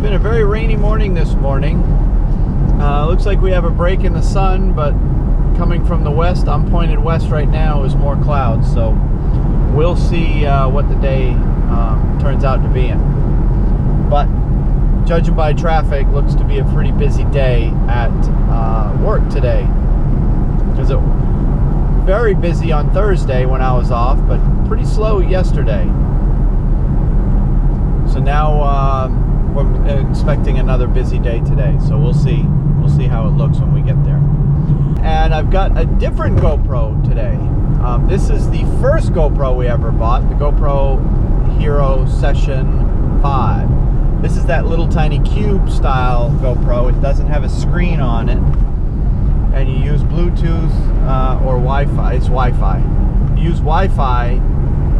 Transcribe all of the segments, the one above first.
been a very rainy morning this morning. Looks like we have a break in the sun, but coming from the west, I'm pointed west right now, is more clouds. So we'll see what the day turns out to be in. But judging by traffic, looks to be a pretty busy day at work today. Because it very busy on Thursday when I was off, but pretty slow yesterday. So now we're expecting another busy day today. So we'll see how it looks when we get there. And I've got a different GoPro today. This is the first GoPro we ever bought, the GoPro Hero Session 5. This is that little tiny cube style GoPro. It doesn't have a screen on it. And you use Bluetooth or Wi-Fi. It's Wi-Fi. You use Wi-Fi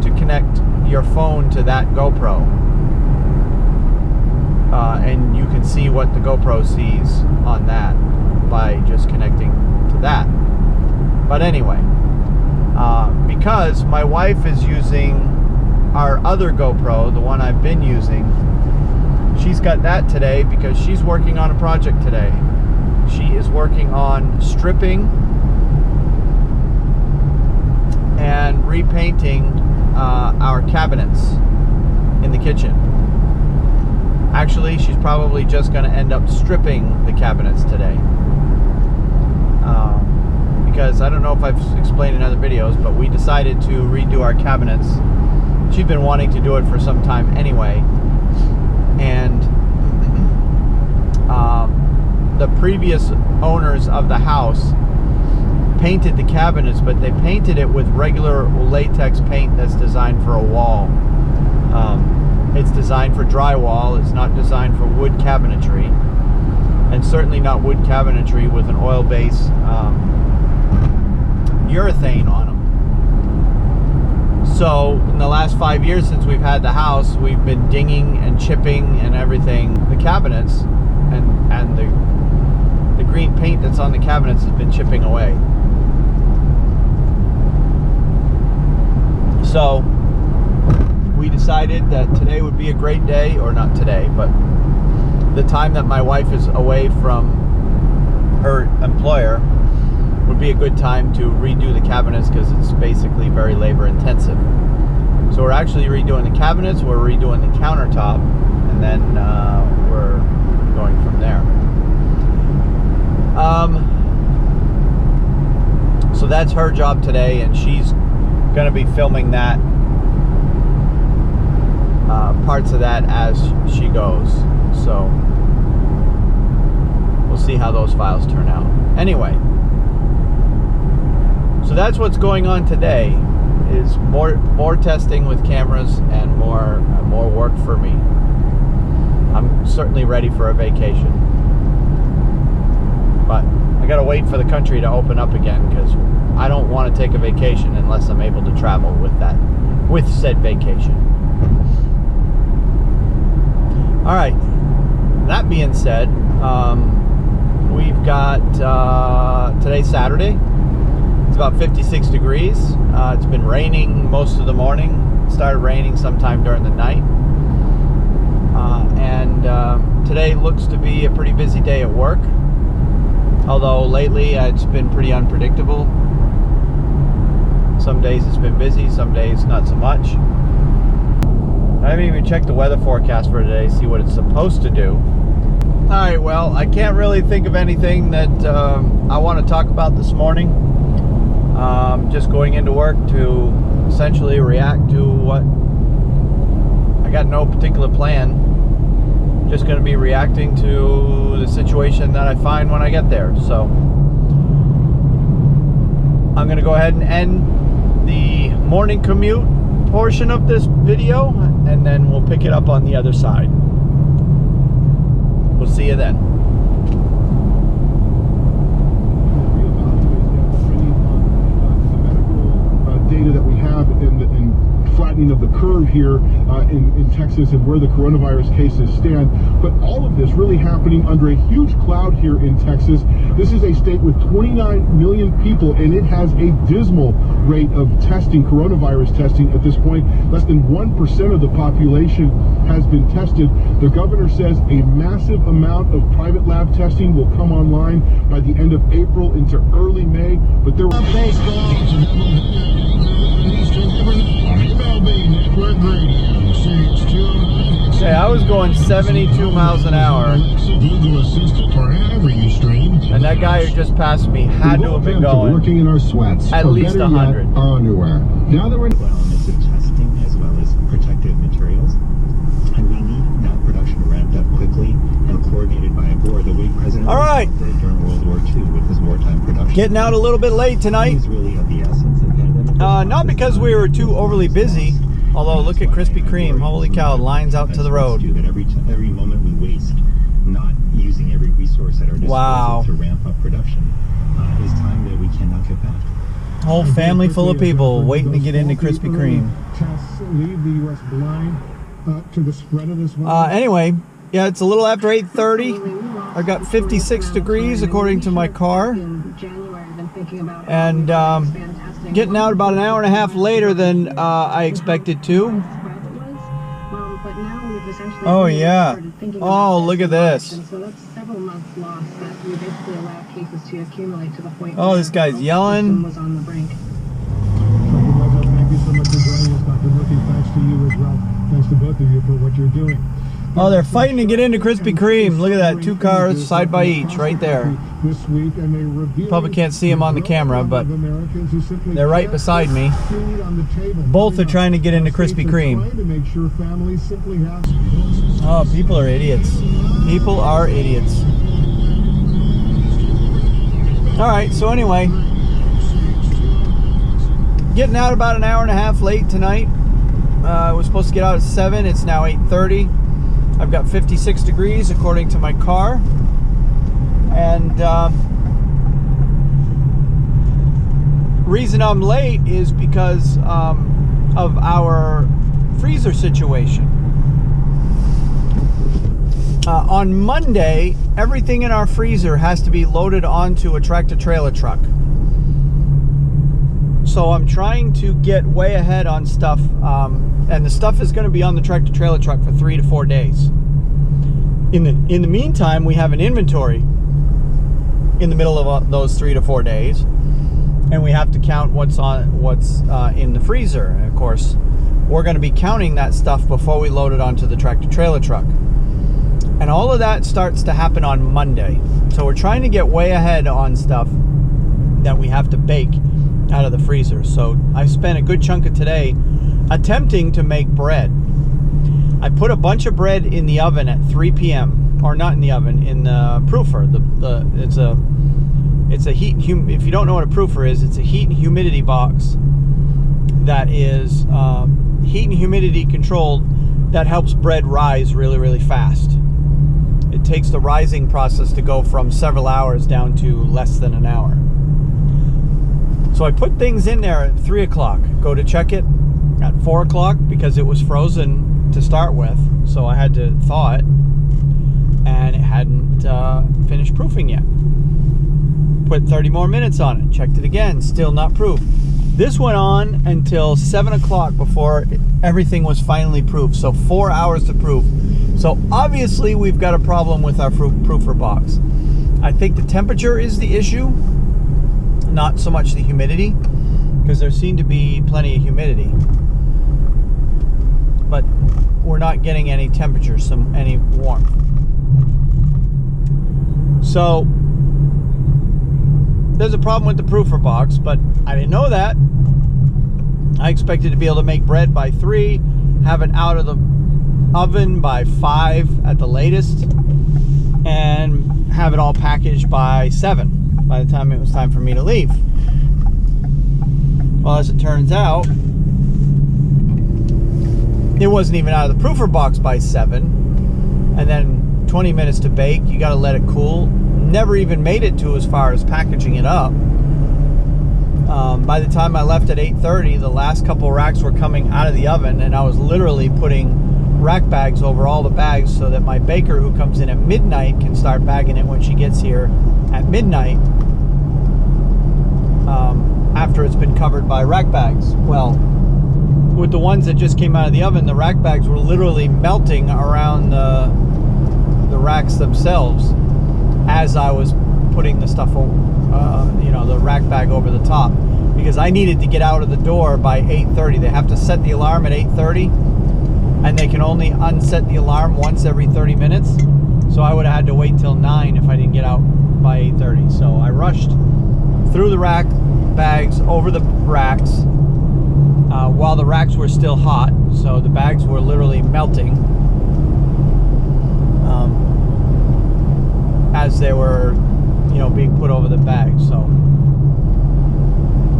to connect your phone to that GoPro. And you can see what the GoPro sees on that by just connecting to that. But anyway, because my wife is using our other GoPro, the one I've been using, she's got that today because she's working on a project today. She is working on stripping and repainting our cabinets in the kitchen. Actually, she's probably just going to end up stripping the cabinets today. Because I don't know if I've explained in other videos, but we decided to redo our cabinets. She's been wanting to do it for some time anyway. And the previous owners of the house painted the cabinets, but they painted it with regular latex paint that's designed for a wall. It's designed for drywall. It's not designed for wood cabinetry, and certainly not wood cabinetry with an oil base urethane on them. So in the last 5 years since we've had the house, we've been dinging and chipping and everything the cabinets, and the green paint that's on the cabinets has been chipping away. So we decided that today would be a great day, or not today, but the time that my wife is away from her employer would be a good time to redo the cabinets, because it's basically very labor intensive. So we're actually redoing the cabinets, we're redoing the countertop, and then we're going from there. So that's her job today, and she's going to be filming that, parts of that as she goes. So we'll see how those files turn out. Anyway, so that's what's going on today, is more testing with cameras and more work for me. I'm certainly ready for a vacation, but I gotta wait for the country to open up again, because I don't want to take a vacation unless I'm able to travel with said vacation. All right, that being said, we've got today's Saturday. It's about 56 degrees. It's been raining most of the morning. It started raining sometime during the night. And today looks to be a pretty busy day at work. Although lately it's been pretty unpredictable. Some days it's been busy, some days not so much. I haven't even checked the weather forecast for today, see what it's supposed to do. Alright, well, I can't really think of anything that I want to talk about this morning. Just going into work to essentially react to what... I got no particular plan. Just going to be reacting to the situation that I find when I get there. So I'm going to go ahead and end the morning commute portion of this video, and then we'll pick it up on the other side. We'll see you then. Data that we have in flattening flattening of the curve here in Texas and where the coronavirus cases stand. But all of this really happening under a huge cloud here in Texas. This is a state with 29 million people, and it has a dismal rate of testing, coronavirus testing at this point. Less than 1% of the population has been tested. The governor says a massive amount of private lab testing will come online by the end of April into early May. But there will Okay, I was going 72 miles an hour, and that guy who just passed me had to have been going working in our sweats, at least 100. Our underwear. Now that we're elements of testing as well as protective materials, and we need that production ramped up quickly and coordinated by a board. The way President All right. did during World War II with his wartime production. Getting out a little bit late tonight. Is really of the essence of the pandemic. Not because we were too overly busy, although look at Krispy Kreme. Holy cow, lines out to the road. That every moment we waste not using every resource at our disposal to ramp up production is time that we cannot get back. Whole family full of people waiting to get into Krispy Kreme. Tests leave the U.S. blind to the spread of this virus. Anyway, yeah, it's a little after 8:30. I got 56 degrees according to my car. And getting out about an hour and a half later than I expected to. Oh yeah. Oh, look at this. Oh, this guy's yelling. Thank you so much for joining us, Dr. Murphy. Thanks to you as well. Thanks to both of you for what you're doing. Oh, they're fighting to get into Krispy Kreme. Look at that, 2 cars side by each right there. This week, and they reveal Probably can't see them on the camera, but they're right beside me. Both are trying to get into Krispy Kreme. Oh, people are idiots. People are idiots. All right, so anyway, getting out about an hour and a half late tonight. I was supposed to get out at 7. It's now 8:30. I've got 56 degrees according to my car. And reason I'm late is because of our freezer situation. On Monday, everything in our freezer has to be loaded onto a tractor-trailer truck. So I'm trying to get way ahead on stuff, and the stuff is going to be on the tractor-trailer truck for 3 to 4 days. In the meantime, we have an inventory in the middle of those 3 to 4 days, and we have to count what's in the freezer. And of course, we're going to be counting that stuff before we load it onto the tractor-trailer truck. And all of that starts to happen on Monday. So we're trying to get way ahead on stuff that we have to bake out of the freezer. So I spent a good chunk of today attempting to make bread. I put a bunch of bread in the oven at 3 p.m. or not in the oven, in the proofer. It's a heat. If you don't know what a proofer is, it's a heat and humidity box that is heat and humidity controlled, that helps bread rise really, really fast. It takes the rising process to go from several hours down to less than an hour. So I put things in there at 3 o'clock, go to check it at 4 o'clock because it was frozen to start with. So I had to thaw it, and it hadn't finished proofing yet. Put 30 more minutes on it, checked it again, still not proof. This went on until 7 o'clock before everything was finally proofed. So 4 hours to proof. So obviously we've got a problem with our proofer box. I think the temperature is the issue, not so much the humidity, because there seemed to be plenty of humidity. But we're not getting any temperature, any warmth. So there's a problem with the proofer box, but I didn't know that. I expected to be able to make bread by 3, have it out of the oven by 5 at the latest, and have it all packaged by 7 by the time it was time for me to leave. Well, as it turns out, it wasn't even out of the proofer box by 7, and then 20 minutes to bake. You got to let it cool. Never even made it to as far as packaging it up. By the time I left at 8:30, the last couple racks were coming out of the oven, and I was literally putting rack bags over all the bags so that my baker, who comes in at midnight, can start bagging it when she gets here at midnight, after it's been covered by rack bags. Well, with the ones that just came out of the oven, the rack bags were literally melting around the racks themselves as I was putting the stuff over, the rack bag over the top, because I needed to get out of the door by 8:30. They have to set the alarm at 8:30, and they can only unset the alarm once every 30 minutes. So I would have had to wait till 9 if I didn't get out by 8:30. So I rushed through the rack bags over the racks while the racks were still hot. So the bags were literally melting as they were, being put over the bags. So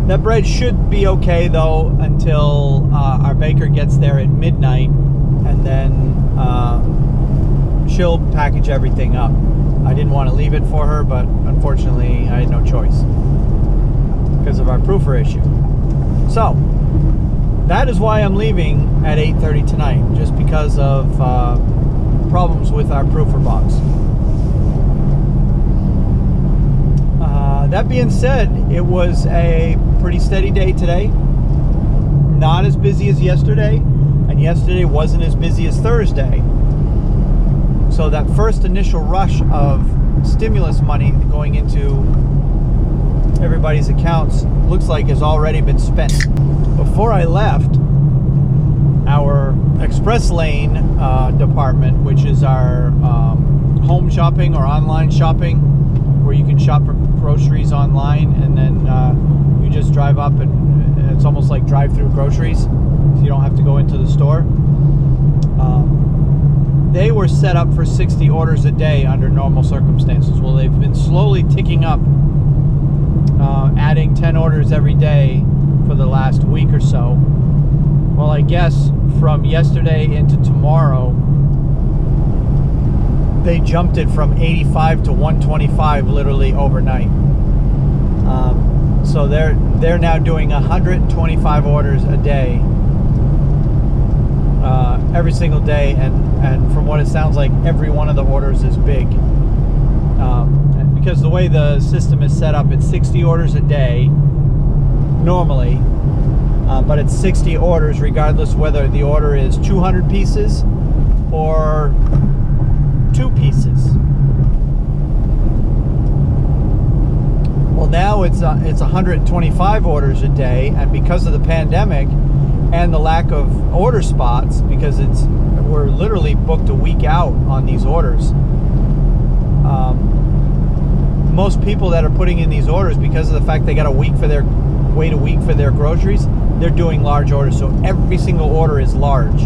that bread should be okay though until our baker gets there at midnight, and then she'll package everything up. I didn't want to leave it for her, but unfortunately I had no choice because of our proofer issue. So that is why I'm leaving at 8:30 tonight, just because of problems with our proofer box. That being said, it was a pretty steady day today. Not as busy as yesterday, and yesterday wasn't as busy as Thursday. So that first initial rush of stimulus money going into everybody's accounts looks like has already been spent. Before I left, our express lane department, which is our home shopping or online shopping, where you can shop for groceries online, and then you just drive up, and it's almost like drive-through groceries, so you don't have to go into the store. They were set up for 60 orders a day under normal circumstances. Well, they've been slowly ticking up, adding 10 orders every day for the last week or so. Well, I guess from yesterday into tomorrow, they jumped it from 85 to 125 literally overnight. So they're now doing 125 orders a day, every single day, and from what it sounds like, every one of the orders is big. And because the way the system is set up, it's 60 orders a day normally, but it's 60 orders regardless whether the order is 200 pieces or 2 pieces. Well, now it's 125 orders a day, and because of the pandemic and the lack of order spots, because we're literally booked a week out on these orders. Most people that are putting in these orders, because of the fact they got wait a week for their groceries, they're doing large orders. So every single order is large.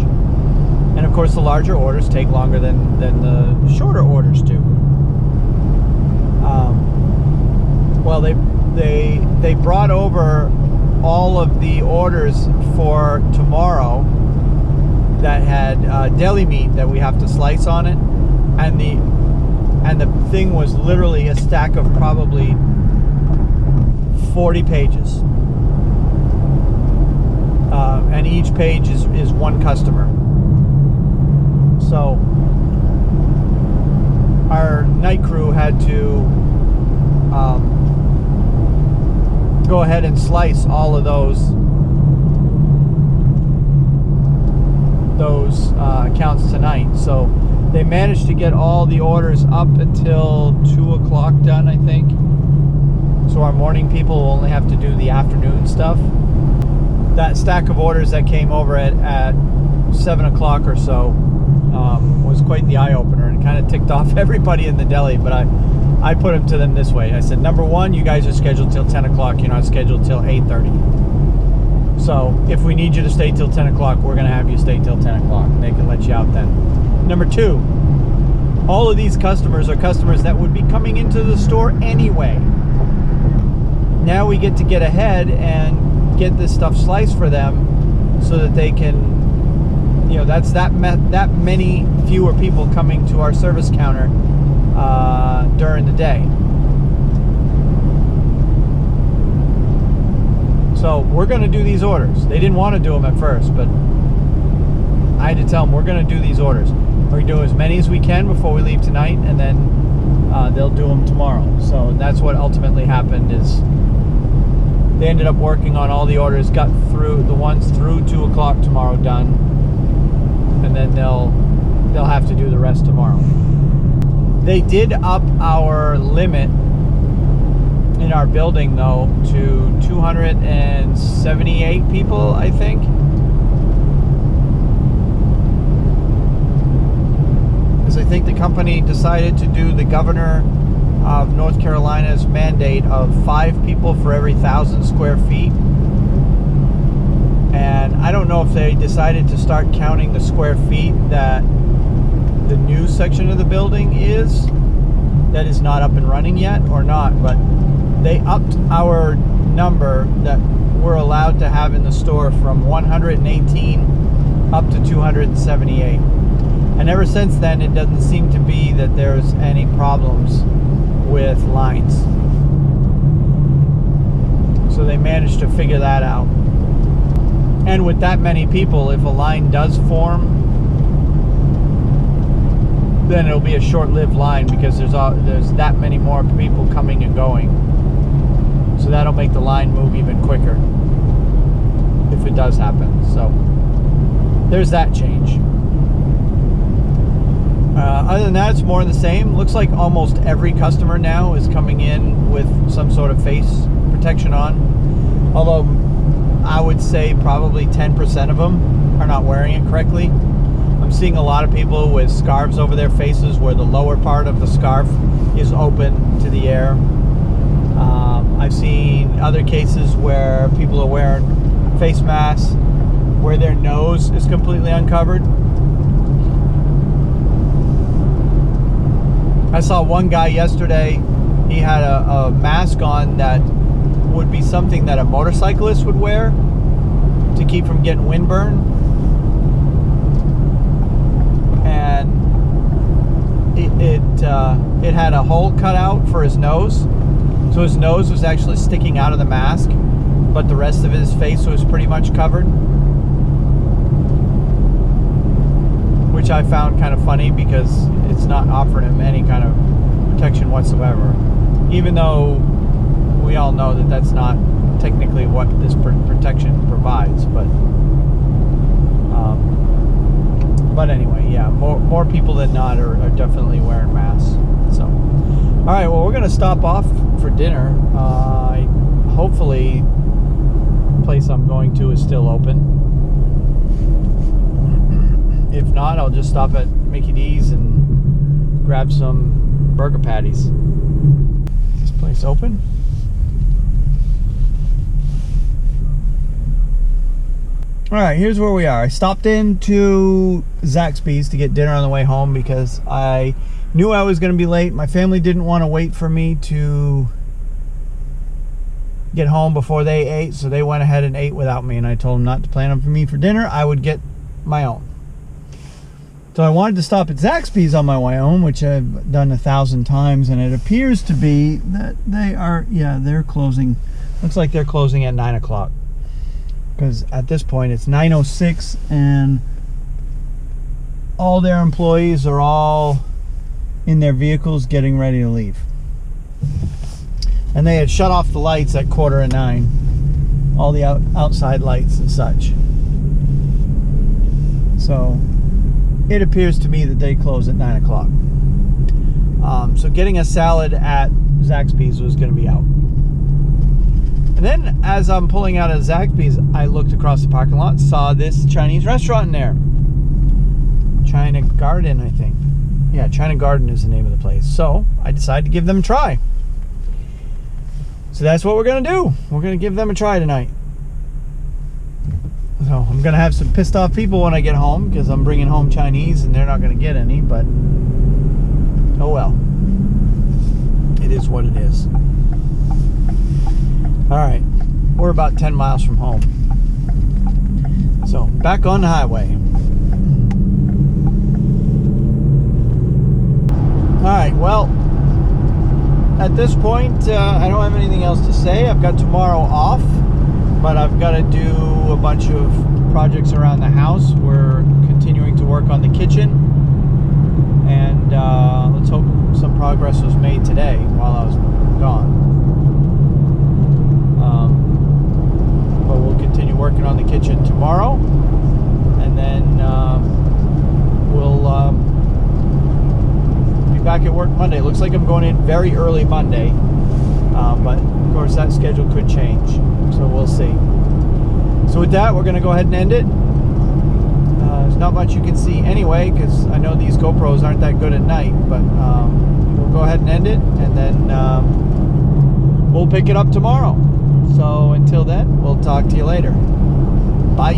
And of course, the larger orders take longer than the shorter orders do. Well, they brought over all of the orders for tomorrow that had deli meat that we have to slice on it, and the thing was literally a stack of probably 40 pages, and each page is one customer. So our night crew had to go ahead and slice all of those accounts tonight. So they managed to get all the orders up until 2 o'clock done, I think. So our morning people will only have to do the afternoon stuff. That stack of orders that came over at 7 o'clock or so was quite the eye-opener, and kind of ticked off everybody in the deli. But I put them to them this way. I said, number one, you guys are scheduled till 10 o'clock. You're not scheduled till 8:30. So if we need you to stay till 10 o'clock, we're going to have you stay till 10 o'clock. They can let you out then. Number two, all of these customers are customers that would be coming into the store anyway. Now we get to get ahead and get this stuff sliced for them so that they can, that's that many fewer people coming to our service counter during the day. So we're going to do these orders. They didn't want to do them at first, but I had to tell them we're going to do these orders. We're going to do as many as we can before we leave tonight, and then they'll do them tomorrow. So that's what ultimately happened. Is they ended up working on all the orders, got through the ones through 2 o'clock tomorrow done, and then they'll have to do the rest tomorrow. They did up our limit in our building though to 278 people, I think. Because I think the company decided to do the governor of North Carolina's mandate of 5 people for every 1,000 square feet. And I don't know if they decided to start counting the square feet that the new section of the building that is not up and running yet or not, but they upped our number that we're allowed to have in the store from 118 up to 278. And ever since then, it doesn't seem to be that there's any problems with lines. So they managed to figure that out. And with that many people, if a line does form, then it'll be a short-lived line because there's that many more people coming and going. So that'll make the line move even quicker if it does happen. So there's that change. Other than that, it's more of the same. Looks like almost every customer now is coming in with some sort of face protection on. Although I would say probably 10% of them are not wearing it correctly. I'm seeing a lot of people with scarves over their faces where the lower part of the scarf is open to the air. I've seen other cases where people are wearing face masks where their nose is completely uncovered. I saw one guy yesterday, he had a mask on that would be something that a motorcyclist would wear to keep from getting windburn. And it had a hole cut out for his nose. So his nose was actually sticking out of the mask, but the rest of his face was pretty much covered. Which I found kind of funny because it's not offering him any kind of protection whatsoever. Even though we all know that that's not technically what this protection provides. But anyway, yeah, more people than not are definitely wearing masks. So, all right, well, we're going to stop off for dinner. Hopefully, the place I'm going to is still open. If not, I'll just stop at Mickey D's and grab some burger patties. Is this place open? Alright, here's where we are. I stopped into Zaxby's to get dinner on the way home because I knew I was going to be late. My family didn't want to wait for me to get home before they ate, so they went ahead and ate without me, and I told them not to plan on for me for dinner. I would get my own. So I wanted to stop at Zaxby's on my way home, which I've done 1,000 times, and it appears to be that they're closing. Looks like they're closing at 9 o'clock. Because at this point it's 9:06 and all their employees are all in their vehicles getting ready to leave. And they had shut off the lights at 9:15. All the outside lights and such. So it appears to me that they close at 9 o'clock. So getting a salad at Zaxby's was going to be out. And then as I'm pulling out of Zaxby's, I looked across the parking lot, saw this Chinese restaurant in there. China Garden, I think. Yeah, China Garden is the name of the place. So I decided to give them a try. So that's what we're going to do. We're going to give them a try tonight. So I'm going to have some pissed off people when I get home because I'm bringing home Chinese and they're not going to get any, but oh well. It is what it is. Alright, we're about 10 miles from home. So, back on the highway. Alright, well, at this point, I don't have anything else to say. I've got tomorrow off, but I've got to do a bunch of projects around the house. We're continuing to work on the kitchen, and let's hope some progress was made today while I was gone. But we'll continue working on the kitchen tomorrow, and then we'll be back at work Monday. It looks like I'm going in very early Monday, but of course that schedule could change, so we'll see. So with that, we're going to go ahead and end it. There's not much you can see anyway, because I know these GoPros aren't that good at night, but we'll go ahead and end it, and then we'll pick it up tomorrow. So until then, we'll talk to you later. Bye.